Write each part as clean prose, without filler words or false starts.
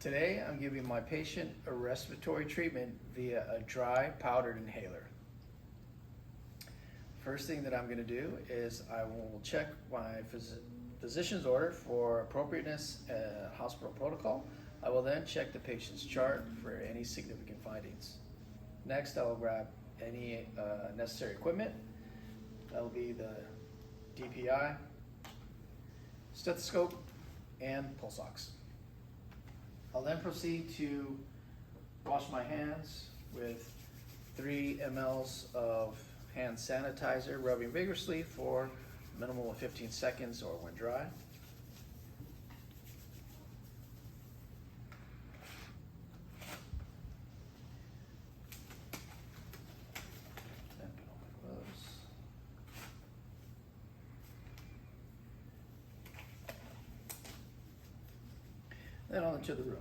Today, I'm giving my patient a respiratory treatment via a dry powdered inhaler. First thing that I'm going to do is I will check my physician's order for appropriateness hospital protocol. I will then check the patient's chart for any significant findings. Next, I will grab any necessary equipment. That will be the DPI, stethoscope, and pulse ox. I'll then proceed to wash my hands with 3 mLs of hand sanitizer, rubbing vigorously for a minimum of 15 seconds or when dry. Then put on my gloves. Then on to the room.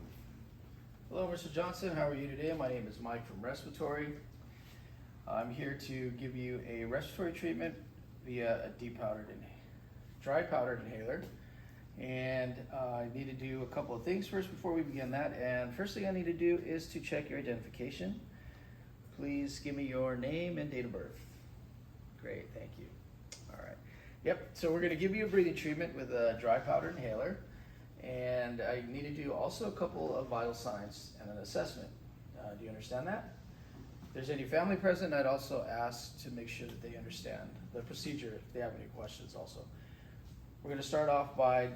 Hello, Mr. Johnson. How are you today? My name is Mike from Respiratory. I'm here to give you a respiratory treatment via a dry powdered inhaler. And I need to do a couple of things first before we begin that. And first thing I need to do is to check your identification. Please give me your name and date of birth. Great, thank you. All right. Yep, so we're gonna give you a breathing treatment with a dry powdered inhaler. And I need to do also a couple of vital signs and an assessment. Do you understand that? If there's any family present, I'd also ask to make sure that they understand the procedure if they have any questions also. We're going to start off by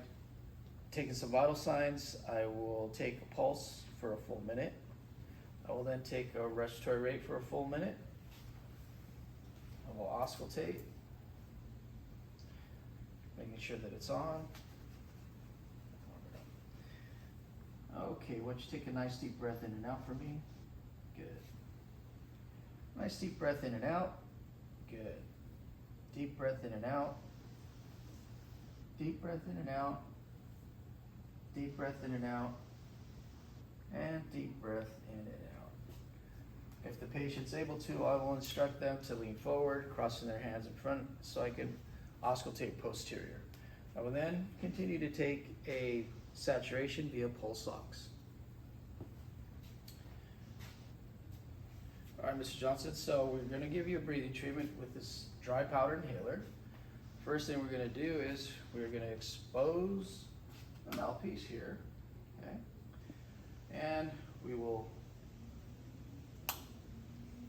taking some vital signs. I will take a pulse for a full minute. I will then take a respiratory rate for a full minute. I will auscultate, making sure that it's on. Okay, why don't you take a nice deep breath in and out for me? Good. Nice deep breath in and out. Good. Deep breath in and out. Deep breath in and out. Deep breath in and out. And deep breath in and out. If the patient's able to, I will instruct them to lean forward, crossing their hands in front so I can auscultate posterior. I will then continue to take a saturation via pulse ox. All right, Mr. Johnson, so we're going to give you a breathing treatment with this dry powder inhaler. First thing we're going to do is we're going to expose the mouthpiece here, okay? And we will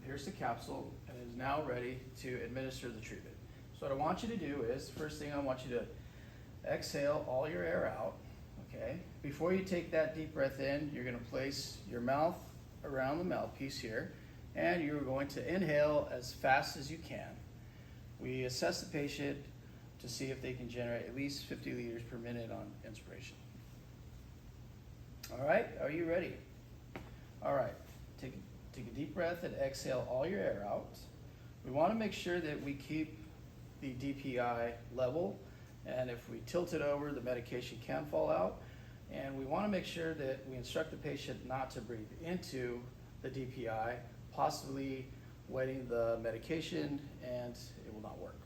pierce the capsule, and it is now ready to administer the treatment. So what I want you to do is, first thing I want you to exhale all your air out. Okay. Before you take that deep breath in, you're going to place your mouth around the mouthpiece here, and you're going to inhale as fast as you can. We assess the patient to see if they can generate at least 50 liters per minute on inspiration. All right, are you ready? All right, take a deep breath and exhale all your air out. We want to make sure that we keep the DPI level. And if we tilt it over, the medication can fall out. And we want to make sure that we instruct the patient not to breathe into the DPI, possibly wetting the medication, and it will not work.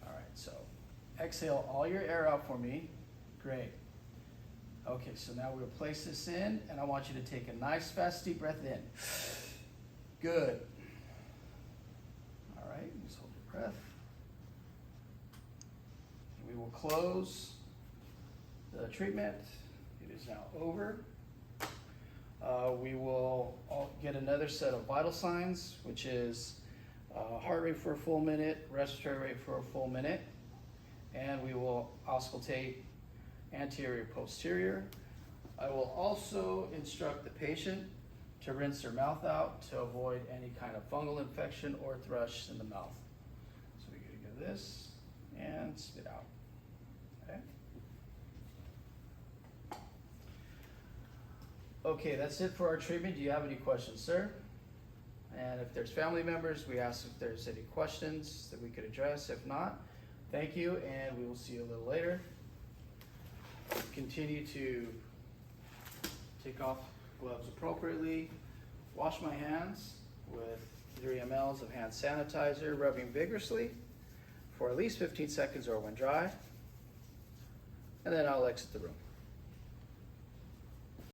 All right, so exhale all your air out for me. Great. Okay, so now we'll place this in, and I want you to take a nice, fast, deep breath in. Good. All right, just hold your breath. We will close the treatment. It is now over. We will get another set of vital signs, which is heart rate for a full minute, respiratory rate for a full minute, and we will auscultate anterior, posterior. I will also instruct the patient to rinse their mouth out to avoid any kind of fungal infection or thrush in the mouth. So we're going to give this and spit out. Okay, that's it for our treatment. Do you have any questions, sir? And if there's family members, we ask if there's any questions that we could address. If not, thank you, and we will see you a little later. Continue to take off gloves appropriately. Wash my hands with 3 mLs of hand sanitizer, rubbing vigorously for at least 15 seconds or when dry. And then I'll exit the room.